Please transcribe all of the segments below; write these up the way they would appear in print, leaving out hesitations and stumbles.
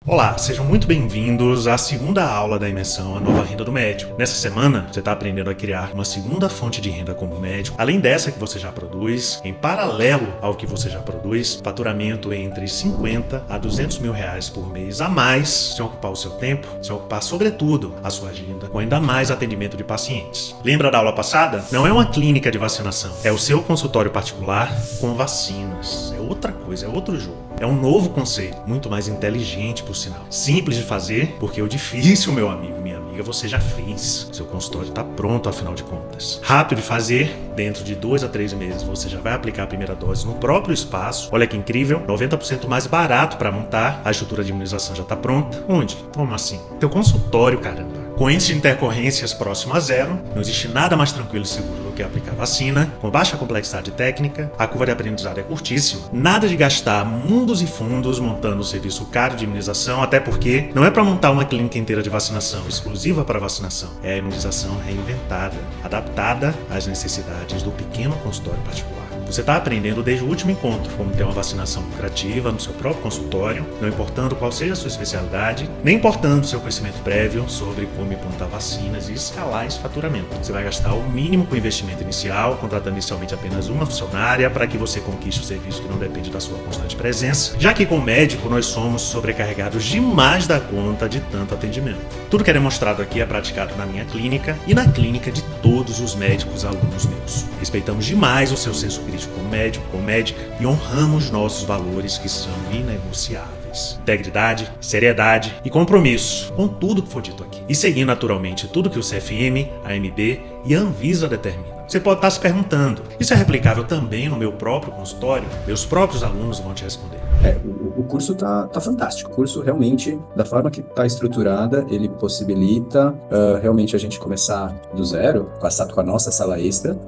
Olá, sejam muito bem-vindos à segunda aula da imersão A Nova Renda do Médico. Nessa semana, você está aprendendo a criar uma segunda fonte de renda como médico, além dessa que você já produz, em paralelo ao que você já produz, faturamento entre 50 a 200 mil reais por mês a mais, sem ocupar o seu tempo, sem ocupar sobretudo a sua agenda, com ainda mais atendimento de pacientes. Lembra da aula passada? Não é uma clínica de vacinação, é o seu consultório particular com vacinas. É outra coisa, é outro jogo. É um novo conceito, muito mais inteligente, por sinal. Simples de fazer, porque o difícil, meu amigo, minha amiga, você já fez. Seu consultório está pronto, afinal de contas. Rápido de fazer, dentro de 2 a 3 meses você já vai aplicar a primeira dose no próprio espaço. Olha que incrível, 90% mais barato para montar, a estrutura de imunização já está pronta. Onde? Como assim? Teu consultório, caramba. Com índice de intercorrências próximo a zero, não existe nada mais tranquilo e seguro do que aplicar vacina, com baixa complexidade técnica, a curva de aprendizado é curtíssima, nada de gastar mundos e fundos montando um serviço caro de imunização, até porque não é para montar uma clínica inteira de vacinação, exclusiva para vacinação, é a imunização reinventada, adaptada às necessidades do pequeno consultório particular. Você está aprendendo desde o último encontro como ter uma vacinação lucrativa no seu próprio consultório, não importando qual seja a sua especialidade, nem importando seu conhecimento prévio sobre como implantar vacinas e escalar esse faturamento. Você vai gastar o mínimo com o investimento inicial, contratando inicialmente apenas uma funcionária para que você conquiste o serviço que não depende da sua constante presença, já que com o médico nós somos sobrecarregados demais da conta de tanto atendimento. Tudo que é demonstrado aqui é praticado na minha clínica e na clínica de todos os médicos alunos meus. Respeitamos demais o seu senso crítico como médico, como médica e honramos nossos valores que são inegociáveis. Integridade, seriedade e compromisso com tudo que for dito aqui. E seguindo naturalmente tudo que o CFM, a AMB e a Anvisa determinam. Você pode estar se perguntando, isso é replicável também no meu próprio consultório? Meus próprios alunos vão te responder. O curso tá fantástico. O curso realmente, da forma que tá estruturada, ele possibilita realmente a gente começar do zero, com a nossa sala extra,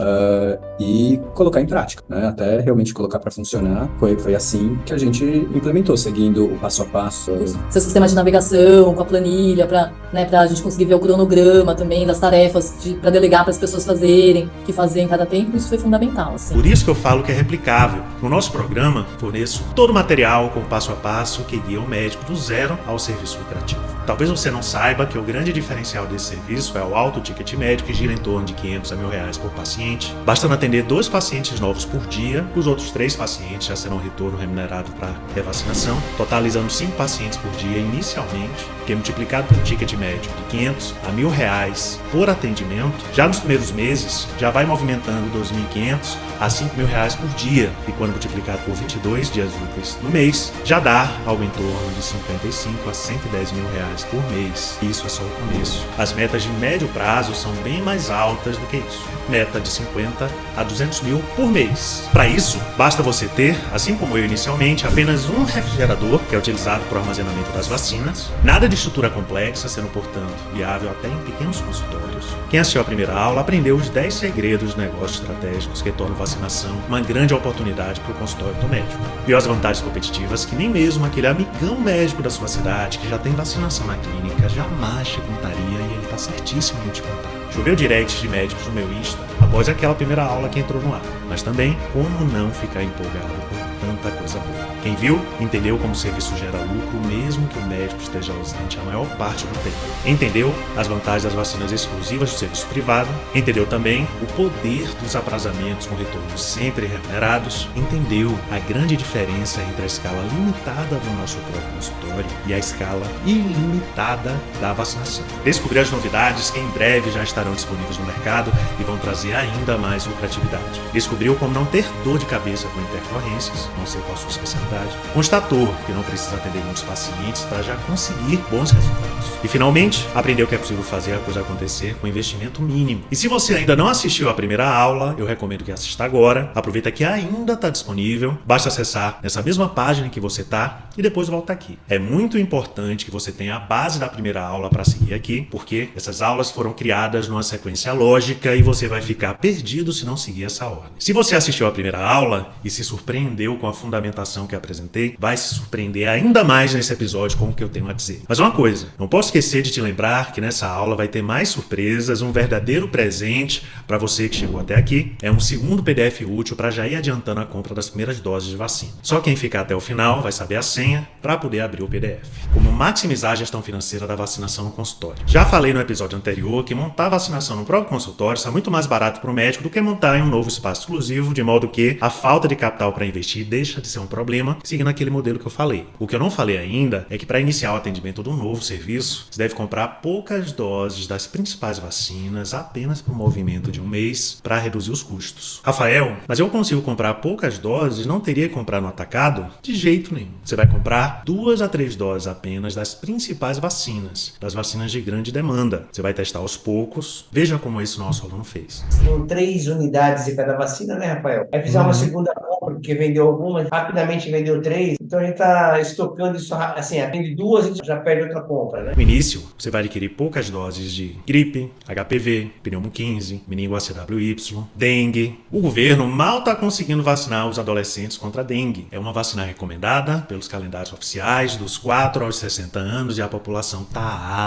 e colocar em prática, né? Até realmente colocar para funcionar. Foi assim que a gente implementou, seguindo o passo a passo. Seu sistema de navegação, com a planilha, para a gente conseguir ver o cronograma também das tarefas, para delegar para as pessoas fazerem, que fazer em cada tempo, isso foi fundamental. Assim. Por isso que eu falo que é replicável. No nosso programa, forneço todo o material com passo a passo que guia o médico do zero ao serviço lucrativo. Talvez você não saiba que o grande diferencial desse serviço é o alto ticket médio, que gira em torno de 500 a R$1.000 por paciente. Bastando atender 2 pacientes novos por dia, os outros 3 pacientes já serão retorno remunerado para revacinação, totalizando 5 pacientes por dia inicialmente, que multiplicado pelo ticket médio de 500 a R$1.000 por atendimento, já nos primeiros meses já vai movimentando 2.500 a R$5.000 por dia, e quando multiplicado por 22 dias úteis no mês, já dá algo em torno de 55 a R$110 mil por mês. Isso é só o começo. As metas de médio prazo são bem mais altas do que isso. Meta de 50 a 200 mil por mês. Para isso, basta você ter, assim como eu inicialmente, apenas um refrigerador, que é utilizado para o armazenamento das vacinas, nada de estrutura complexa, sendo, portanto, viável até em pequenos consultórios. Quem assistiu à primeira aula aprendeu os 10 segredos de negócios estratégicos que tornam vacinação uma grande oportunidade para o consultório do médico. Viu as vantagens competitivas que nem mesmo aquele amigão médico da sua cidade, que já tem vacinação na clínica, jamais te contaria, e ele está certíssimo em te contar. Choveu directs de médicos no meu Insta após aquela primeira aula que entrou no ar, mas também como não ficar empolgado com tanta coisa boa. Quem viu, entendeu como o serviço gera lucro mesmo que o médico esteja ausente a maior parte do tempo. Entendeu as vantagens das vacinas exclusivas do serviço privado, entendeu também o poder dos aprazamentos com retornos sempre remunerados, entendeu a grande diferença entre a escala limitada do nosso próprio consultório e a escala ilimitada da vacinação. Descobriu as novidades que em breve já estarão disponíveis no mercado e vão trazer ainda mais lucratividade. Descobriu como não ter dor de cabeça com intercorrências, não sei qual a sua especialidade. Constatou que não precisa atender muitos pacientes para já conseguir bons resultados. E finalmente, aprendeu que é possível fazer a coisa acontecer com investimento mínimo. E se você ainda não assistiu à primeira aula, eu recomendo que assista agora. Aproveita que ainda está disponível. Basta acessar nessa mesma página que você está e depois volta aqui. É muito importante que você tenha a base da primeira aula para seguir aqui, porque essas aulas foram criadas numa sequência lógica e você vai ficar perdido se não seguir essa ordem. Se você assistiu à primeira aula e se surpreendeu com com a fundamentação que apresentei, vai se surpreender ainda mais nesse episódio com o que eu tenho a dizer. Mas uma coisa, não posso esquecer de te lembrar que nessa aula vai ter mais surpresas, um verdadeiro presente para você que chegou até aqui. É um segundo PDF útil para já ir adiantando a compra das primeiras doses de vacina. Só quem ficar até o final vai saber a senha para poder abrir o PDF. Como maximizar a gestão financeira da vacinação no consultório. Já falei no episódio anterior que montar a vacinação no próprio consultório está muito mais barato para o médico do que montar em um novo espaço exclusivo, de modo que a falta de capital para investir deixa de ser um problema, seguindo aquele modelo que eu falei. O que eu não falei ainda é que para iniciar o atendimento do novo serviço, você deve comprar poucas doses das principais vacinas apenas por movimento de um mês para reduzir os custos. Rafael, mas eu consigo comprar poucas doses, não teria que comprar no atacado? De jeito nenhum. Você vai comprar 2 a 3 doses apenas das principais vacinas, das vacinas de grande demanda. Você vai testar aos poucos. Veja como esse nosso aluno fez. Com 3 unidades de cada vacina, né, Rafael? Aí fizer uma segunda compra, porque vendeu algumas, rapidamente vendeu 3. Então a gente está estocando isso, assim, atende 2 e já perde outra compra, né? No início, você vai adquirir poucas doses de gripe, HPV, pneumo 15, meningo ACWY, dengue. O governo mal está conseguindo vacinar os adolescentes contra a dengue. É uma vacina recomendada pelos calendários oficiais dos 4 aos 60 anos e a população está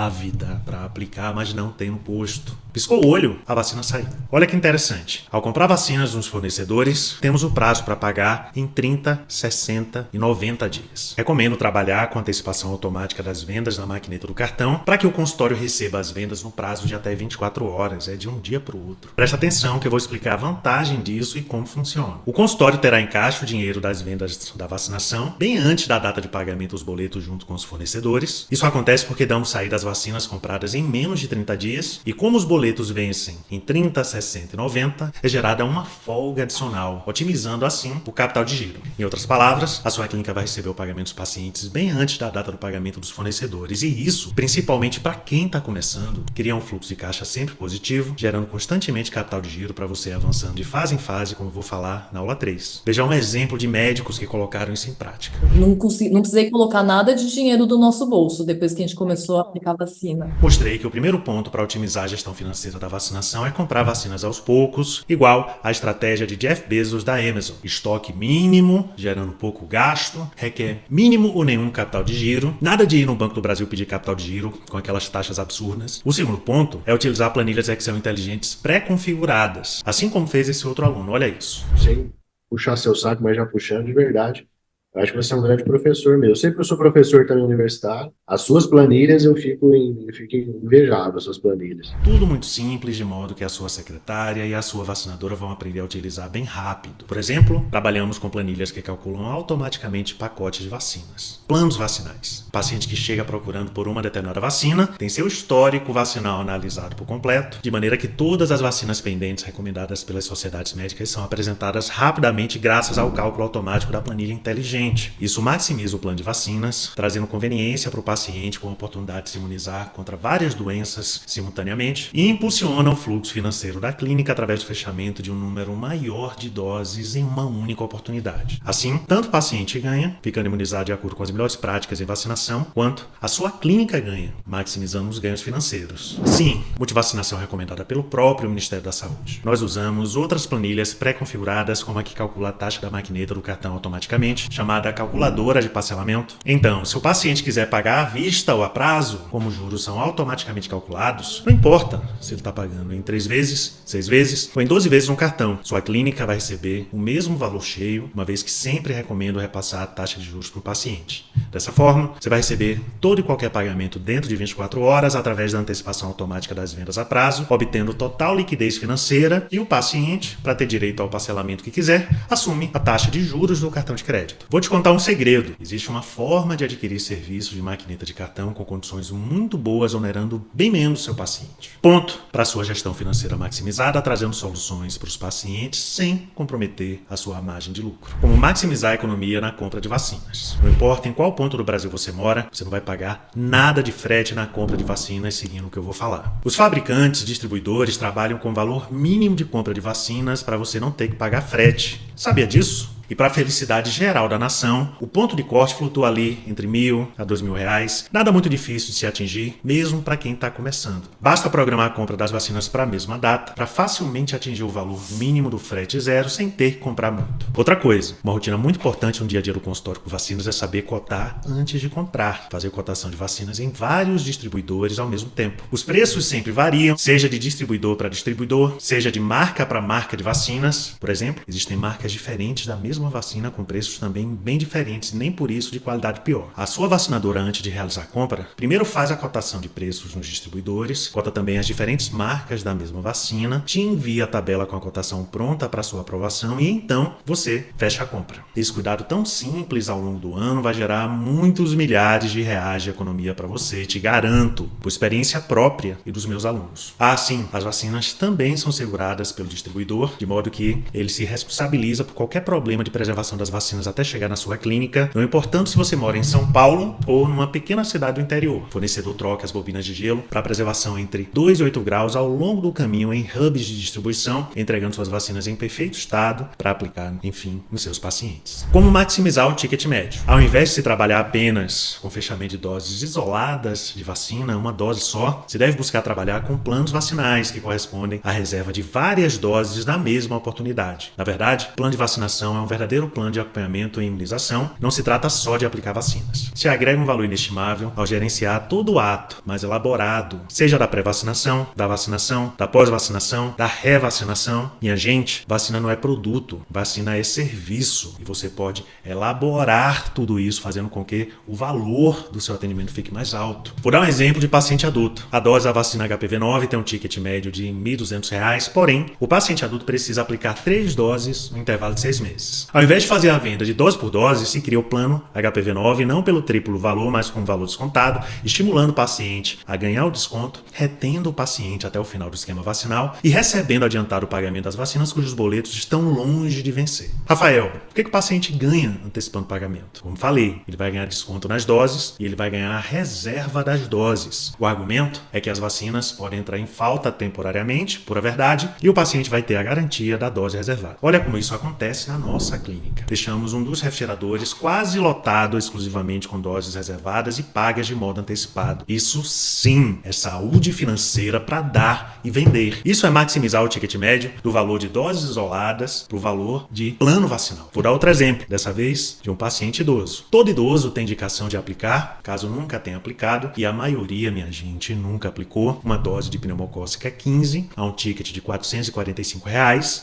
ávida para aplicar, mas não tem no posto. Piscou o olho, a vacina saiu. Olha que interessante. Ao comprar vacinas nos fornecedores, temos o prazo para pagar em 30, 60 e 90 dias. Recomendo trabalhar com antecipação automática das vendas na maquineta do cartão para que o consultório receba as vendas no prazo de até 24 horas, de um dia para o outro. Presta atenção que eu vou explicar a vantagem disso e como funciona. O consultório terá em caixa o dinheiro das vendas da vacinação bem antes da data de pagamento dos boletos junto com os fornecedores. Isso acontece porque damos saída das vacinas compradas em menos de 30 dias e como os boletos vencem em 30, 60 e 90, é gerada uma folga adicional, otimizando assim o capital de giro. Em outras palavras, a sua clínica vai receber o pagamento dos pacientes bem antes da data do pagamento dos fornecedores. E isso, principalmente para quem está começando, cria um fluxo de caixa sempre positivo, gerando constantemente capital de giro para você avançando de fase em fase, como eu vou falar na aula 3. Veja um exemplo de médicos que colocaram isso em prática. Não precisei colocar nada de dinheiro do nosso bolso depois que a gente começou a aplicar a vacina. Mostrei que o primeiro ponto para otimizar a gestão financeira da vacinação é comprar vacinas aos poucos, igual à estratégia de Jeff Bezos da Amazon. Estoque mínimo, gerando pouco gasto, requer mínimo ou nenhum capital de giro, nada de ir no Banco do Brasil pedir capital de giro com aquelas taxas absurdas. O segundo ponto é utilizar planilhas Excel inteligentes pré-configuradas, assim como fez esse outro aluno. Olha isso. Sem puxar seu saco, mas já puxando de verdade. Eu acho que você é um grande professor mesmo. Eu sei que eu sou professor também universitário. As suas planilhas, eu fico invejado, as suas planilhas. Tudo muito simples, de modo que a sua secretária e a sua vacinadora vão aprender a utilizar bem rápido. Por exemplo, trabalhamos com planilhas que calculam automaticamente pacotes de vacinas. Planos vacinais. O paciente que chega procurando por uma determinada vacina tem seu histórico vacinal analisado por completo, de maneira que todas as vacinas pendentes recomendadas pelas sociedades médicas são apresentadas rapidamente graças ao cálculo automático da planilha inteligente. Isso maximiza o plano de vacinas, trazendo conveniência para o paciente com a oportunidade de se imunizar contra várias doenças simultaneamente e impulsiona o fluxo financeiro da clínica através do fechamento de um número maior de doses em uma única oportunidade. Assim, tanto o paciente ganha, ficando imunizado de acordo com as melhores práticas em vacinação, quanto a sua clínica ganha, maximizando os ganhos financeiros. Sim, multivacinação é recomendada pelo próprio Ministério da Saúde. Nós usamos outras planilhas pré-configuradas, como a que calcula a taxa da maquineta do cartão automaticamente, chamada calculadora de parcelamento. Então, se o paciente quiser pagar à vista ou a prazo, como os juros são automaticamente calculados, não importa se ele está pagando em 3 vezes, 6 vezes ou em 12 vezes no cartão. Sua clínica vai receber o mesmo valor cheio, uma vez que sempre recomendo repassar a taxa de juros para o paciente. Dessa forma, você vai receber todo e qualquer pagamento dentro de 24 horas através da antecipação automática das vendas a prazo, obtendo total liquidez financeira e o paciente, para ter direito ao parcelamento que quiser, assume a taxa de juros do cartão de crédito. Vou te contar um segredo. Existe uma forma de adquirir serviços de maquineta de cartão com condições muito boas, onerando bem menos seu paciente. Ponto para a sua gestão financeira maximizada, trazendo soluções para os pacientes sem comprometer a sua margem de lucro. Como maximizar a economia na compra de vacinas. Não importa em qual ponto do Brasil você mora, você não vai pagar nada de frete na compra de vacinas, seguindo o que eu vou falar. Os fabricantes e distribuidores trabalham com valor mínimo de compra de vacinas para você não ter que pagar frete. Sabia disso? E para a felicidade geral da nação, o ponto de corte flutua ali entre R$1.000 a R$2.000, nada muito difícil de se atingir, mesmo para quem está começando. Basta programar a compra das vacinas para a mesma data, para facilmente atingir o valor mínimo do frete zero sem ter que comprar muito. Outra coisa, uma rotina muito importante no dia a dia do consultório com vacinas é saber cotar antes de comprar, fazer cotação de vacinas em vários distribuidores ao mesmo tempo. Os preços sempre variam, seja de distribuidor para distribuidor, seja de marca para marca de vacinas. Por exemplo, existem marcas diferentes da mesma vacina com preços também bem diferentes, nem por isso de qualidade pior. A sua vacinadora, antes de realizar a compra, primeiro faz a cotação de preços nos distribuidores, cota também as diferentes marcas da mesma vacina, te envia a tabela com a cotação pronta para sua aprovação e então você fecha a compra. Esse cuidado tão simples ao longo do ano vai gerar muitos milhares de reais de economia para você, te garanto, por experiência própria e dos meus alunos. Ah, sim, as vacinas também são seguradas pelo distribuidor, de modo que ele se responsabiliza por qualquer problema de preservação das vacinas até chegar na sua clínica, não importando se você mora em São Paulo ou numa pequena cidade do interior. O fornecedor troca as bobinas de gelo para preservação entre 2 e 8 graus ao longo do caminho em hubs de distribuição, entregando suas vacinas em perfeito estado para aplicar, enfim, nos seus pacientes. Como maximizar o ticket médio? Ao invés de se trabalhar apenas com fechamento de doses isoladas de vacina, uma dose só, se deve buscar trabalhar com planos vacinais que correspondem à reserva de várias doses na mesma oportunidade. Na verdade, o plano de vacinação é um verdadeiro plano de acompanhamento e imunização, não se trata só de aplicar vacinas. Se agrega um valor inestimável ao gerenciar todo o ato mais elaborado, seja da pré-vacinação, da vacinação, da pós-vacinação, da revacinação. Minha gente, vacina não é produto, vacina é serviço e você pode elaborar tudo isso fazendo com que o valor do seu atendimento fique mais alto. Vou dar um exemplo de paciente adulto. A dose da vacina HPV-9 tem um ticket médio de R$ 1.200, porém, o paciente adulto precisa aplicar 3 doses no intervalo de 6 meses. Ao invés de fazer a venda de dose por dose, se cria o plano HPV-9 não pelo triplo valor, mas com o valor descontado, estimulando o paciente a ganhar o desconto, retendo o paciente até o final do esquema vacinal e recebendo adiantado o pagamento das vacinas cujos boletos estão longe de vencer. Rafael, por que o paciente ganha antecipando o pagamento? Como falei, ele vai ganhar desconto nas doses e ele vai ganhar a reserva das doses. O argumento é que as vacinas podem entrar em falta temporariamente, pura verdade, e o paciente vai ter a garantia da dose reservada. Olha como isso acontece na nossa clínica. Deixamos um dos refrigeradores quase lotado exclusivamente com doses reservadas e pagas de modo antecipado. Isso sim é saúde financeira para dar e vender. Isso é maximizar o ticket médio do valor de doses isoladas para o valor de plano vacinal. Vou dar outro exemplo, dessa vez de um paciente idoso. Todo idoso tem indicação de aplicar, caso nunca tenha aplicado, e a maioria, minha gente, nunca aplicou, uma dose de pneumocócica 15 a um ticket de R$ 445,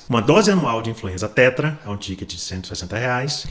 uma dose anual de influenza tetra a um ticket de R$ 160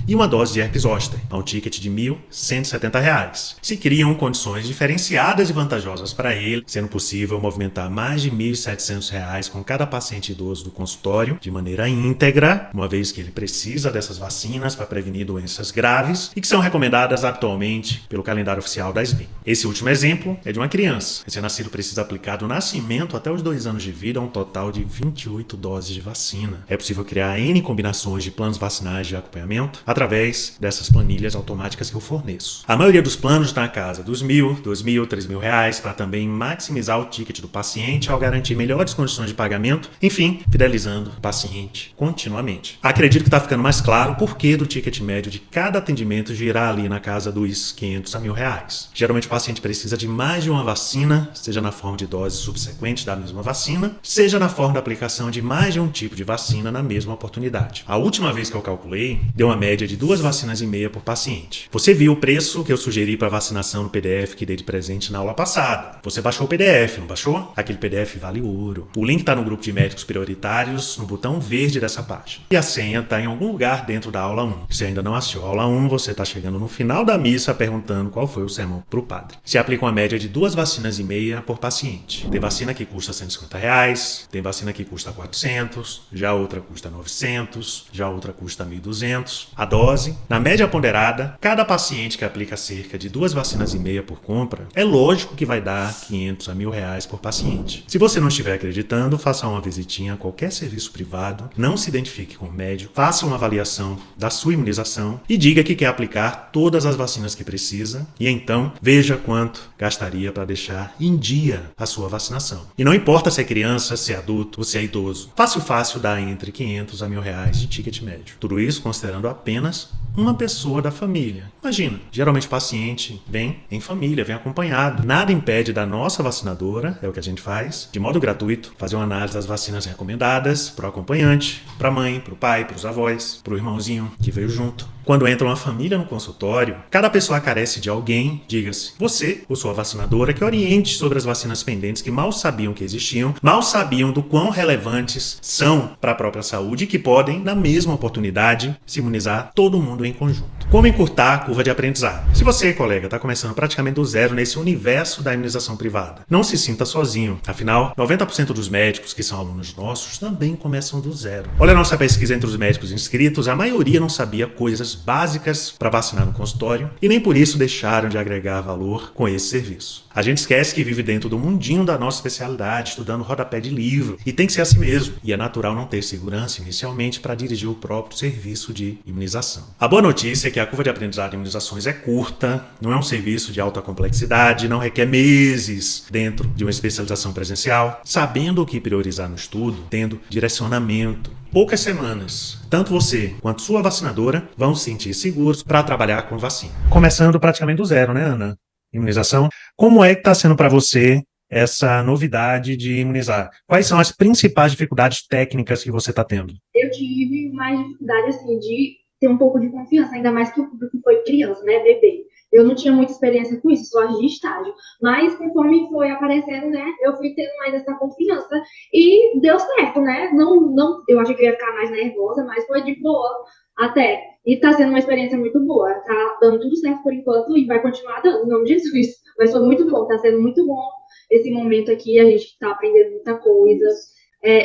e uma dose de herpes zoster a um ticket de R$ 1.170. Se criam condições diferenciadas e vantajosas para ele, sendo possível movimentar mais de R$ 1.700 com cada paciente idoso do consultório de maneira íntegra, uma vez que ele precisa dessas vacinas para prevenir doenças graves e que são recomendadas atualmente pelo calendário oficial da SBIM. Esse último exemplo é de uma criança. Recém-nascido precisa aplicar do nascimento até os 2 anos de vida um total de 28 doses de vacina. É possível criar N combinações de planos vacinais de acompanhamento através dessas planilhas automáticas que eu forneço. A maioria dos planos está na casa dos R$ 1.000, R$ 2.000, R$ 3.000 para também maximizar o ticket do paciente ao garantir melhores condições de pagamento, enfim, fidelizando o paciente continuamente. Acredito que está ficando mais claro o porquê do ticket médio de cada atendimento girar ali na casa dos R$ 500 a R$ 1.000. Geralmente o paciente precisa de mais de uma vacina, seja na forma de doses subsequentes da mesma vacina, seja na forma da aplicação de mais de um tipo de vacina na mesma oportunidade. A última vez que eu calculei, deu uma média de 2 vacinas e meia por paciente. Você viu o preço que eu sugeri para vacinação no PDF que dei de presente na aula passada. Você baixou o PDF, não baixou? Aquele PDF vale ouro. O link está no grupo de médicos prioritários, no botão verde dessa página. E a senha está em algum lugar dentro da aula 1. Se ainda não assistiu a aula 1, você está chegando no final da missa perguntando qual foi o sermão para o padre. Se aplica uma média de 2 vacinas e meia por paciente. Tem vacina que custa R$ 150, tem vacina que custa 400, já outra custa 900, já outra custa 1.200. A dose, na média ponderada, cada paciente que aplica cerca de 2 vacinas e meia por compra, é lógico que vai dar 500 a R$ 1.000 por paciente. Se você não estiver acreditando, faça uma visitinha a qualquer serviço privado, não se identifique com o médico, faça uma avaliação da sua imunização e diga que quer aplicar todas as vacinas que precisa e então veja quanto gastaria para deixar em dia a sua vacinação. E não importa se é criança, se é adulto ou se é idoso, fácil dá entre 500 a R$ 1.000 de ticket médio. Tudo isso considerando apenas uma pessoa da família. Imagina, geralmente o paciente vem em família, vem acompanhado. Nada impede da nossa vacinadora, é o que a gente faz, de modo gratuito, fazer uma análise das vacinas recomendadas para o acompanhante, para a mãe, para o pai, para os avós, para o irmãozinho que veio junto. Quando entra uma família no consultório, cada pessoa carece de alguém, diga-se, você ou sua vacinadora, que oriente sobre as vacinas pendentes que mal sabiam que existiam, mal sabiam do quão relevantes são para a própria saúde e que podem, na mesma oportunidade, se imunizar todo mundo em conjunto. Como encurtar a curva de aprendizado? Se você, colega, está começando praticamente do zero nesse universo da imunização privada, não se sinta sozinho. Afinal, 90% dos médicos que são alunos nossos também começam do zero. Olha a nossa pesquisa entre os médicos inscritos, a maioria não sabia coisas básicas para vacinar no consultório e nem por isso deixaram de agregar valor com esse serviço. A gente esquece que vive dentro do mundinho da nossa especialidade, estudando rodapé de livro, e tem que ser assim mesmo. E é natural não ter segurança inicialmente para dirigir o próprio serviço de imunização. A boa notícia é que a curva de aprendizado em imunizações é curta, não é um serviço de alta complexidade, não requer meses dentro de uma especialização presencial, sabendo o que priorizar no estudo, tendo direcionamento. Poucas semanas, tanto você quanto sua vacinadora vão se sentir seguros para trabalhar com vacina. Começando praticamente do zero, né, Ana? Imunização. Como é que está sendo para você essa novidade de imunizar? Quais são as principais dificuldades técnicas que você está tendo? Eu tive mais dificuldade, assim, de ter um pouco de confiança, ainda mais que o público foi criança, né, bebê. Eu não tinha muita experiência com isso, só de estágio. Mas, conforme foi aparecendo, né, eu fui tendo mais essa confiança e deu certo, né? Não, eu achei que eu ia ficar mais nervosa, mas foi de boa até. E tá sendo uma experiência muito boa. Tá dando tudo certo por enquanto e vai continuar dando, em nome de Jesus. Mas foi muito bom, tá sendo muito bom esse momento aqui. A gente tá aprendendo muita coisa.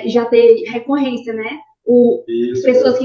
Já ter recorrência, né? Pessoas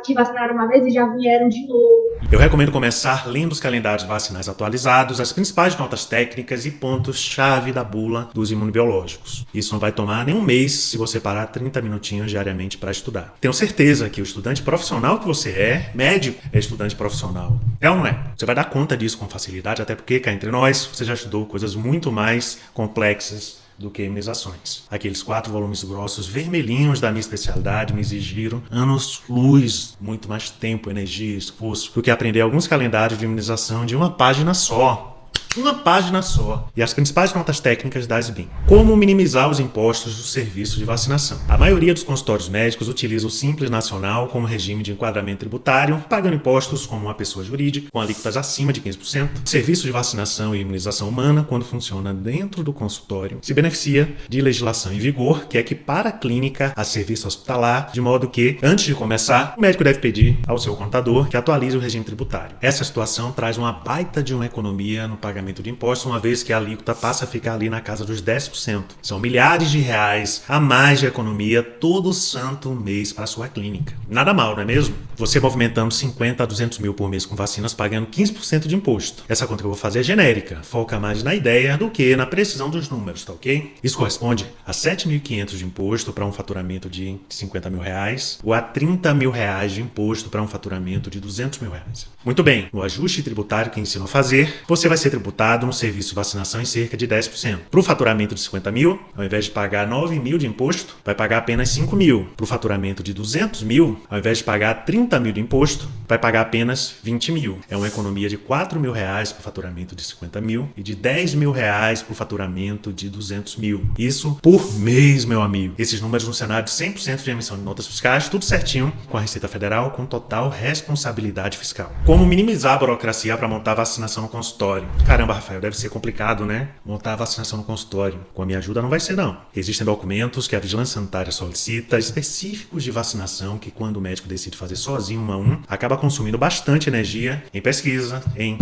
que vacinaram uma vez e já vieram de novo. Eu recomendo começar lendo os calendários vacinais atualizados, as principais notas técnicas e pontos-chave da bula dos imunobiológicos. Isso não vai tomar nem um mês se você parar 30 minutinhos diariamente para estudar. Tenho certeza que o estudante profissional que você é, médico, é estudante profissional. É ou não é? Você vai dar conta disso com facilidade, até porque, cá entre nós, você já estudou coisas muito mais complexas do que imunizações. Aqueles 4 volumes grossos vermelhinhos da minha especialidade me exigiram anos-luz, muito mais tempo, energia, esforço, do que aprender alguns calendários de imunização de uma página só. Uma página só. E as principais notas técnicas da SBIM. Como minimizar os impostos do serviço de vacinação. A maioria dos consultórios médicos utiliza o Simples Nacional como regime de enquadramento tributário, pagando impostos como uma pessoa jurídica, com alíquotas acima de 15%. O serviço de vacinação e imunização humana, quando funciona dentro do consultório, se beneficia de legislação em vigor, que equipara a clínica a serviço hospitalar, de modo que, antes de começar, o médico deve pedir ao seu contador que atualize o regime tributário. Essa situação traz uma baita de uma economia no pagamento de impostos, uma vez que a alíquota passa a ficar ali na casa dos 10%. São milhares de reais a mais de economia todo santo mês para a sua clínica. Nada mal, não é mesmo? Você movimentando 50 a 200 mil por mês com vacinas, pagando 15% de imposto. Essa conta que eu vou fazer é genérica, foca mais na ideia do que na precisão dos números, tá ok? Isso corresponde a 7.500 de imposto para um faturamento de 50 mil reais ou a 30 mil reais de imposto para um faturamento de 200 mil reais. Muito bem, no ajuste tributário que ensino a fazer, você vai ser tributado no serviço de vacinação em cerca de 10%. Para o faturamento de 50 mil, ao invés de pagar 9 mil de imposto, vai pagar apenas 5 mil. Para o faturamento de 200 mil, ao invés de pagar 30 mil de imposto, vai pagar apenas 20 mil. É uma economia de 4 mil reais para o faturamento de 50 mil e de 10 mil reais para o faturamento de 200 mil. Isso por mês, meu amigo. Esses números no cenário de 100% de emissão de notas fiscais, tudo certinho com a Receita Federal, com total responsabilidade fiscal. Como minimizar a burocracia para montar a vacinação no consultório? Caramba, Rafael, deve ser complicado, né? Montar a vacinação no consultório. Com a minha ajuda não vai ser, não. Existem documentos que a Vigilância Sanitária solicita, específicos de vacinação, que quando o médico decide fazer sozinho, um a um, acaba consumindo bastante energia em pesquisa, em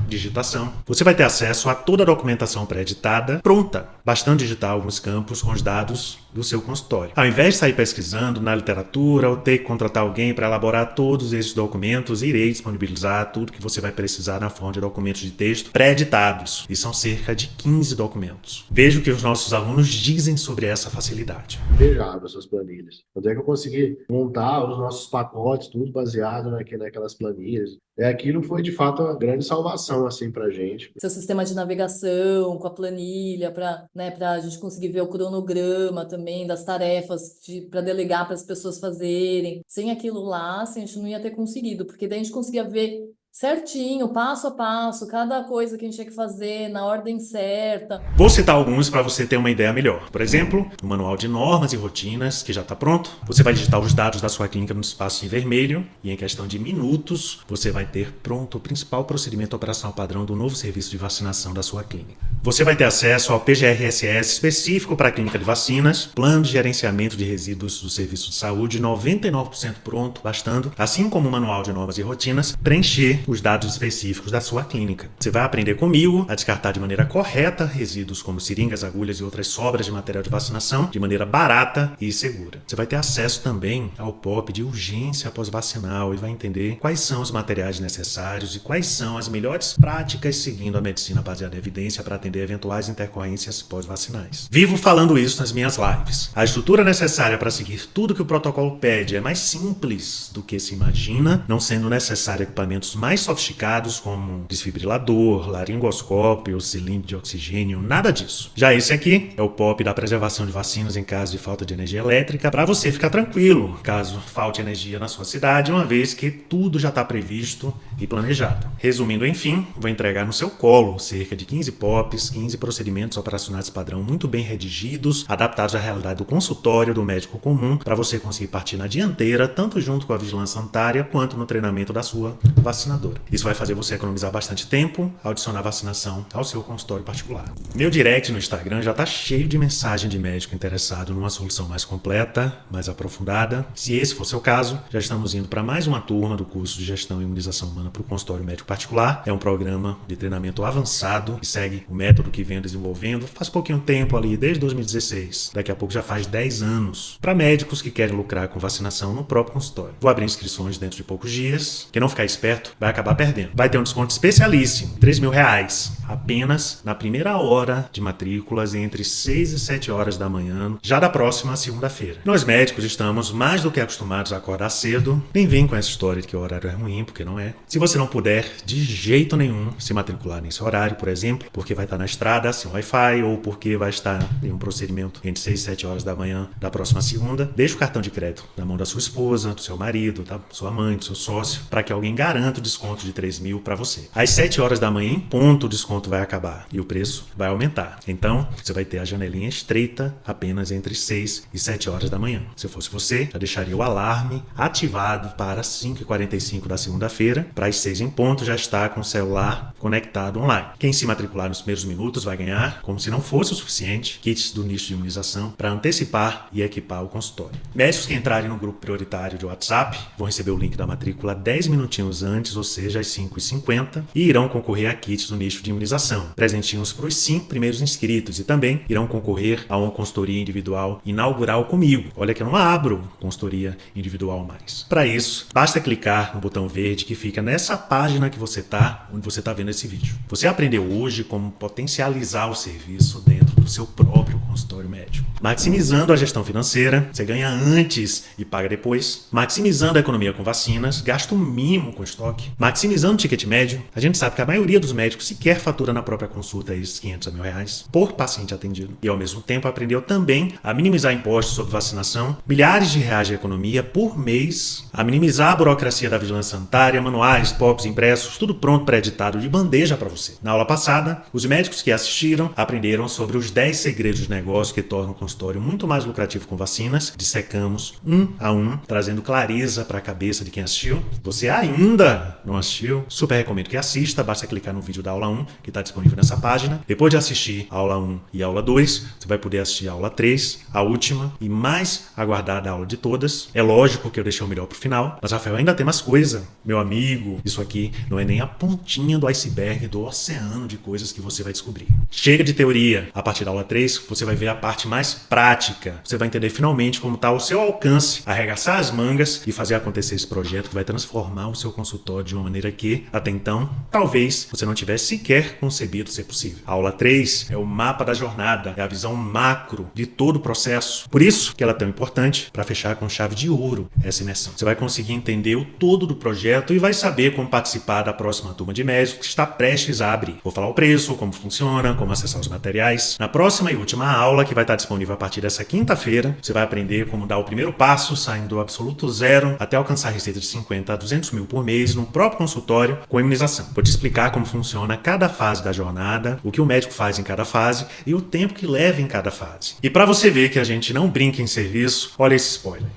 digitação. Você vai ter acesso a toda a documentação pré-editada, pronta. Bastando digitar alguns campos com os dados do seu consultório. Ao invés de sair pesquisando na literatura ou ter que contratar alguém para elaborar todos esses documentos, irei disponibilizar tudo que você vai precisar na forma de documentos de texto pré-editados. E são cerca de 15 documentos. Veja o que os nossos alunos dizem sobre essa facilidade. Invejável essas planilhas. Quando é que eu consegui montar os nossos pacotes, tudo baseado naquelas planilhas. Aquilo foi, de fato, uma grande salvação assim, para a gente. Seu sistema de navegação com a planilha para né, para a gente conseguir ver o cronograma também das tarefas para delegar para as pessoas fazerem. Sem aquilo lá, assim, a gente não ia ter conseguido, porque daí a gente conseguia ver certinho, passo a passo, cada coisa que a gente tinha que fazer na ordem certa. Vou citar alguns para você ter uma ideia melhor. Por exemplo, o manual de normas e rotinas, que já está pronto. Você vai digitar os dados da sua clínica no espaço em vermelho e em questão de minutos você vai ter pronto o principal procedimento operacional padrão do novo serviço de vacinação da sua clínica. Você vai ter acesso ao PGRSS específico para a clínica de vacinas, plano de gerenciamento de resíduos do serviço de saúde 99% pronto, bastando, assim como o manual de normas e rotinas, preencher os dados específicos da sua clínica. Você vai aprender comigo a descartar de maneira correta resíduos como seringas, agulhas e outras sobras de material de vacinação de maneira barata e segura. Você vai ter acesso também ao POP de urgência pós-vacinal e vai entender quais são os materiais necessários e quais são as melhores práticas seguindo a medicina baseada em evidência para atender eventuais intercorrências pós-vacinais. Vivo falando isso nas minhas lives. A estrutura necessária para seguir tudo que o protocolo pede é mais simples do que se imagina, não sendo necessário equipamentos mais sofisticados como desfibrilador, laringoscópio, cilindro de oxigênio, nada disso. Já esse aqui é o POP da preservação de vacinas em caso de falta de energia elétrica, para você ficar tranquilo caso falte energia na sua cidade, uma vez que tudo já está previsto e planejado. Resumindo, enfim, vou entregar no seu colo cerca de 15 POPs, 15 procedimentos operacionais padrão muito bem redigidos, adaptados à realidade do consultório do médico comum, para você conseguir partir na dianteira, tanto junto com a vigilância sanitária quanto no treinamento da sua vacinadora. Isso vai fazer você economizar bastante tempo ao adicionar vacinação ao seu consultório particular. Meu direct no Instagram já está cheio de mensagem de médico interessado numa solução mais completa, mais aprofundada. Se esse for seu caso, já estamos indo para mais uma turma do curso de Gestão e Imunização Humana para o consultório médico particular. É um programa de treinamento avançado que segue o método que venho desenvolvendo faz pouquinho tempo ali, desde 2016. Daqui a pouco já faz 10 anos. Para médicos que querem lucrar com vacinação no próprio consultório. Vou abrir inscrições dentro de poucos dias. Quem não ficar esperto vai acabar perdendo. Vai ter um desconto especialíssimo, R$3.000, apenas na primeira hora de matrículas entre 6 e 7 horas da manhã, já da próxima segunda-feira. Nós médicos estamos mais do que acostumados a acordar cedo. Nem vem com essa história de que o horário é ruim, porque não é. Se você não puder, de jeito nenhum, se matricular nesse horário, por exemplo, porque vai estar na estrada, sem Wi-Fi, ou porque vai estar em um procedimento entre 6 e 7 horas da manhã da próxima segunda, deixa o cartão de crédito na mão da sua esposa, do seu marido, da sua mãe, do seu sócio, para que alguém garanta o desconto de R$3.000 para você. Às 7 horas da manhã, em ponto, o desconto vai acabar e o preço vai aumentar. Então, você vai ter a janelinha estreita apenas entre 6 e 7 horas da manhã. Se eu fosse você, já deixaria o alarme ativado para 5h45 da segunda-feira, para as 6 em ponto já estar com o celular conectado online. Quem se matricular nos primeiros minutos vai ganhar, como se não fosse o suficiente, kits do nicho de imunização para antecipar e equipar o consultório. Médicos que entrarem no grupo prioritário de WhatsApp vão receber o link da matrícula 10 minutinhos antes, ou seja, às 5h50, e irão concorrer a kits do nicho de imunização, presentinhos para os 5 primeiros inscritos, e também irão concorrer a uma consultoria individual inaugural comigo. Olha que eu não abro consultoria individual mais. Para isso, basta clicar no botão verde que fica nessa página que você está, onde você está vendo esse vídeo. Você aprendeu hoje como potencializar o serviço dentro do seu próprio consultório médico. Maximizando a gestão financeira, você ganha antes e paga depois. Maximizando a economia com vacinas, gasto mínimo com estoque. Maximizando o ticket médio. A gente sabe que a maioria dos médicos sequer fatura na própria consulta esses R$500 a R$1.000 por paciente atendido. E ao mesmo tempo aprendeu também a minimizar impostos sobre vacinação, milhares de reais de economia por mês, a minimizar a burocracia da vigilância sanitária, manuais, POPs impressos, tudo pronto, pré-editado de bandeja para você. Na aula passada, os médicos que assistiram aprenderam sobre os 10 segredos de negócio que tornam o consultório muito mais lucrativo com vacinas. Dissecamos um a um, trazendo clareza para a cabeça de quem assistiu. Você ainda não assistiu? Super recomendo que assista, basta clicar no vídeo da aula 1, que está disponível nessa página. Depois de assistir a aula 1 e a aula 2, você vai poder assistir a aula 3, a última e mais aguardada aula de todas. É lógico que eu deixei o melhor pro final, mas Rafael, ainda tem mais coisa. Meu amigo, isso aqui não é nem a pontinha do iceberg do oceano de coisas que você vai descobrir. Chega de teoria. A partir da aula 3, você vai ver a parte mais prática. Você vai entender finalmente como está ao seu alcance arregaçar as mangas e fazer acontecer esse projeto que vai transformar o seu consultório de uma maneira que, até então, talvez você não tivesse sequer concebido ser possível. A aula 3 é o mapa da jornada, é a visão macro de todo o processo. Por isso que ela é tão importante para fechar com chave de ouro essa imersão. Você vai conseguir entender o todo do projeto e vai saber como participar da próxima turma de médicos que está prestes a abrir. Vou falar o preço, como funciona, como acessar os materiais. Na próxima e última aula, que vai estar disponível a partir dessa quinta-feira, você vai aprender como dar o primeiro passo, saindo do absoluto zero até alcançar a receita de 50 a 200 mil por mês no próprio consultório com imunização. Vou te explicar como funciona cada fase da jornada, o que o médico faz em cada fase e o tempo que leva em cada fase. E para você ver que a gente não brinca em serviço, olha esse spoiler.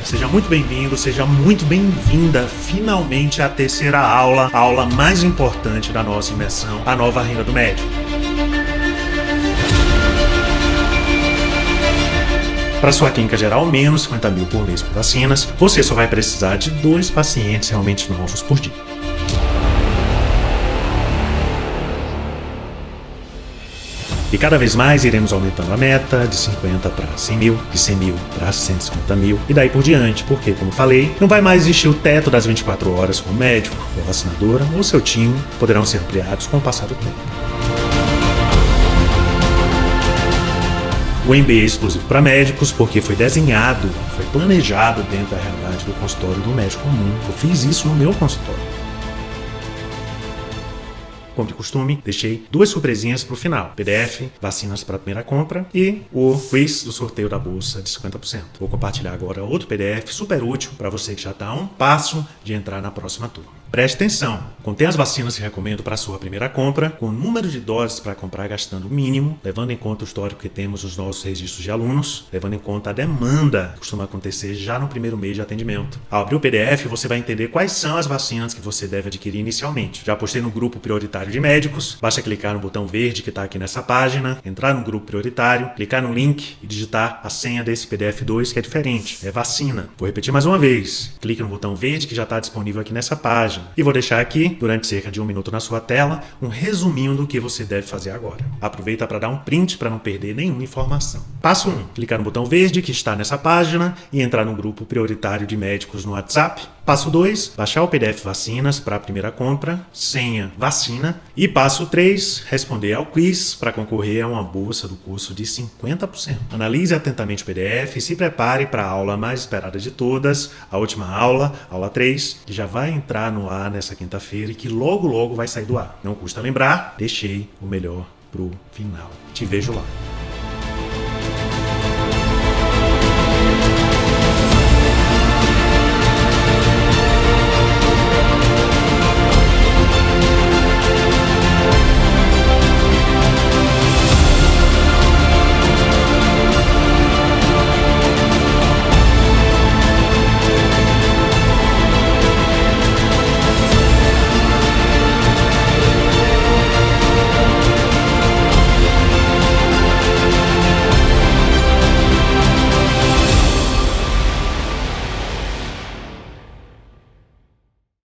Seja muito bem-vindo, seja muito bem-vinda finalmente à terceira aula, a aula mais importante da nossa imersão, a nova renda do médico. Para sua clínica geral, menos 50 mil por mês por vacinas, você só vai precisar de 2 pacientes realmente novos por dia. E cada vez mais iremos aumentando a meta de 50 para 100 mil, de 100 mil para 150 mil e daí por diante, porque, como falei, não vai mais existir o teto das 24 horas com o médico, ou a vacinadora ou seu time, poderão ser ampliados com o passar do tempo. O MBA é exclusivo para médicos porque foi desenhado, foi planejado dentro da realidade do consultório do médico comum. Eu fiz isso no meu consultório. Como de costume, deixei 2 surpresinhas para o final. PDF, vacinas para a primeira compra e o quiz do sorteio da bolsa de 50%. Vou compartilhar agora outro PDF super útil para você que já está a um passo de entrar na próxima turma. Preste atenção, contém as vacinas que recomendo para a sua primeira compra, com o número de doses para comprar gastando o mínimo, levando em conta o histórico que temos nos nossos registros de alunos, levando em conta a demanda que costuma acontecer já no primeiro mês de atendimento. Ao abrir o PDF, você vai entender quais são as vacinas que você deve adquirir inicialmente. Já postei no grupo prioritário de médicos, basta clicar no botão verde que está aqui nessa página, entrar no grupo prioritário, clicar no link e digitar a senha desse PDF 2 que é diferente, é vacina. Vou repetir mais uma vez, clique no botão verde que já está disponível aqui nessa página. E vou deixar aqui, durante cerca de 1 minuto na sua tela, um resuminho do que você deve fazer agora. Aproveita para dar um print para não perder nenhuma informação. Passo 1. Clicar no botão verde que está nessa página e entrar no grupo prioritário de médicos no WhatsApp. Passo 2. Baixar o PDF Vacinas para a primeira compra, senha vacina. E passo 3. Responder ao quiz para concorrer a uma bolsa do curso de 50%. Analise atentamente o PDF e se prepare para a aula mais esperada de todas, a última aula, aula 3, que já vai entrar no ar nessa quinta-feira e que logo vai sair do ar. Não custa lembrar, deixei o melhor pro final. Te vejo lá.